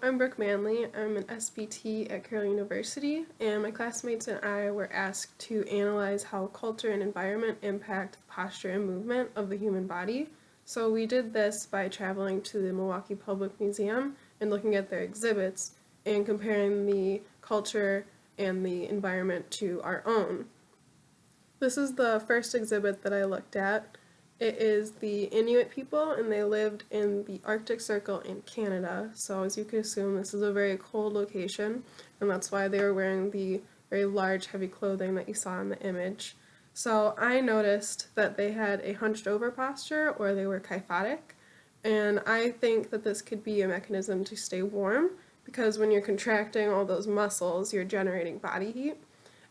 I'm Brooke Manley. I'm an SPT at Carroll University, and my classmates and I were asked to analyze how culture and environment impact posture and movement of the human body. So we did this by traveling to the Milwaukee Public Museum and looking at their exhibits and comparing the culture and the environment to our own. This is the first exhibit that I looked at. It is the Inuit people, and they lived in the Arctic Circle in Canada. So as you can assume, this is a very cold location, and that's why they were wearing the very large, heavy clothing that you saw in the image. So I noticed that they had a hunched over posture, or they were kyphotic, and I think that this could be a mechanism to stay warm, because when you're contracting all those muscles, you're generating body heat.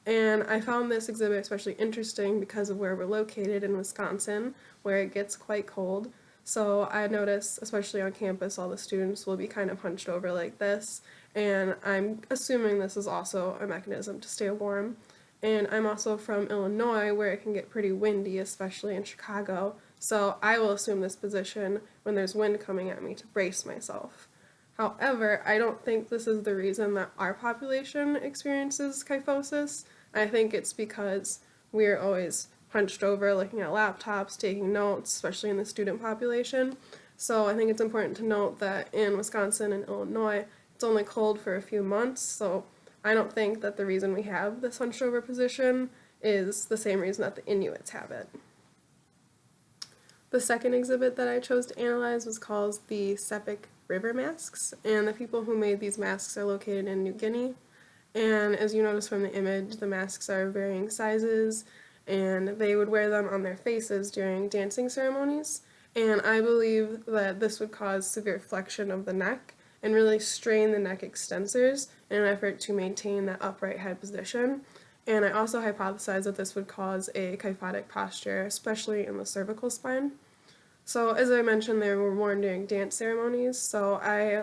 And I found this exhibit especially interesting because of where we're located in Wisconsin, where it gets quite cold. So I noticed, especially on campus, all the students will be kind of hunched over like this, and I'm assuming this is also a mechanism to stay warm. And I'm also from Illinois, where it can get pretty windy, especially in Chicago, so I will assume this position when there's wind coming at me to brace myself. However, I don't think this is the reason that our population experiences kyphosis. I think it's because we're always hunched over looking at laptops, taking notes, especially in the student population. So I think it's important to note that in Wisconsin and Illinois, it's only cold for a few months, so I don't think that the reason we have this hunched over position is the same reason that the Inuits have it. The second exhibit that I chose to analyze was called the Sepik River Masks, and the people who made these masks are located in New Guinea. And as you notice from the image, the masks are varying sizes, and they would wear them on their faces during dancing ceremonies. And I believe that this would cause severe flexion of the neck and really strain the neck extensors in an effort to maintain that upright head position. And I also hypothesize that this would cause a kyphotic posture, especially in the cervical spine. So as I mentioned, they were worn during dance ceremonies, so I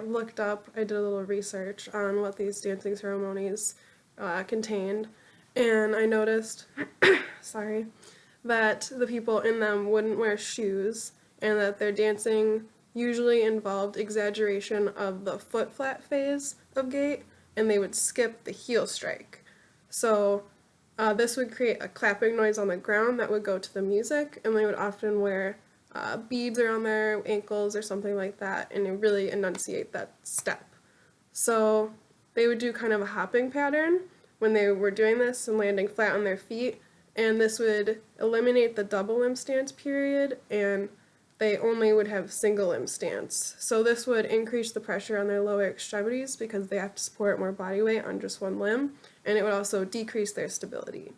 did a little research on what these dancing ceremonies contained, and I noticed, that the people in them wouldn't wear shoes, and that their dancing usually involved exaggeration of the foot flat phase of gait, and they would skip the heel strike. So this would create a clapping noise on the ground that would go to the music, and they would often wear beads around their ankles or something like that, and it really enunciate that step. So they would do kind of a hopping pattern when they were doing this and landing flat on their feet, and this would eliminate the double limb stance period, and they only would have single limb stance. So this would increase the pressure on their lower extremities because they have to support more body weight on just one limb, and it would also decrease their stability.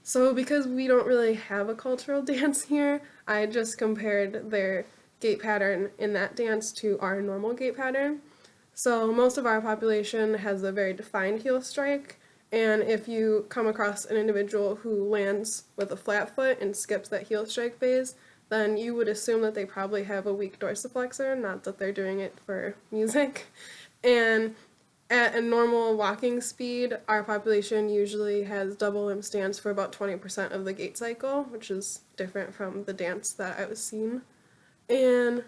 So because we don't really have a cultural dance here, I just compared their gait pattern in that dance to our normal gait pattern. So most of our population has a very defined heel strike, and if you come across an individual who lands with a flat foot and skips that heel strike phase, then you would assume that they probably have a weak dorsiflexor, not that they're doing it for music. And at a normal walking speed, our population usually has double limb stance for about 20% of the gait cycle, which is different from the dance that I was seeing. And,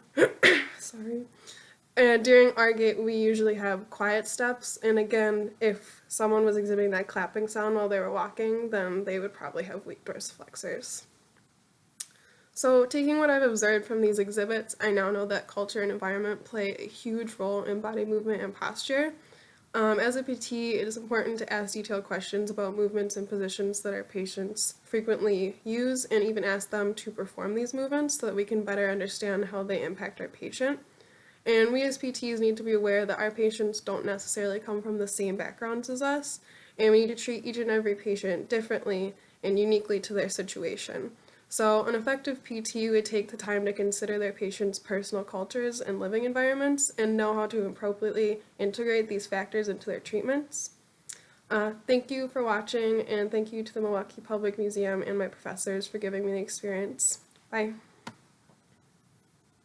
and during our gait, we usually have quiet steps, and again, if someone was exhibiting that clapping sound while they were walking, then they would probably have weak dorsiflexors. So taking what I've observed from these exhibits, I now know that culture and environment play a huge role in body movement and posture. As a PT, it is important to ask detailed questions about movements and positions that our patients frequently use, and even ask them to perform these movements so that we can better understand how they impact our patient. And we as PTs need to be aware that our patients don't necessarily come from the same backgrounds as us, and we need to treat each and every patient differently and uniquely to their situation. So an effective PT would take the time to consider their patients' personal cultures and living environments and know how to appropriately integrate these factors into their treatments. Thank you for watching, and thank you to the Milwaukee Public Museum and my professors for giving me the experience. Bye.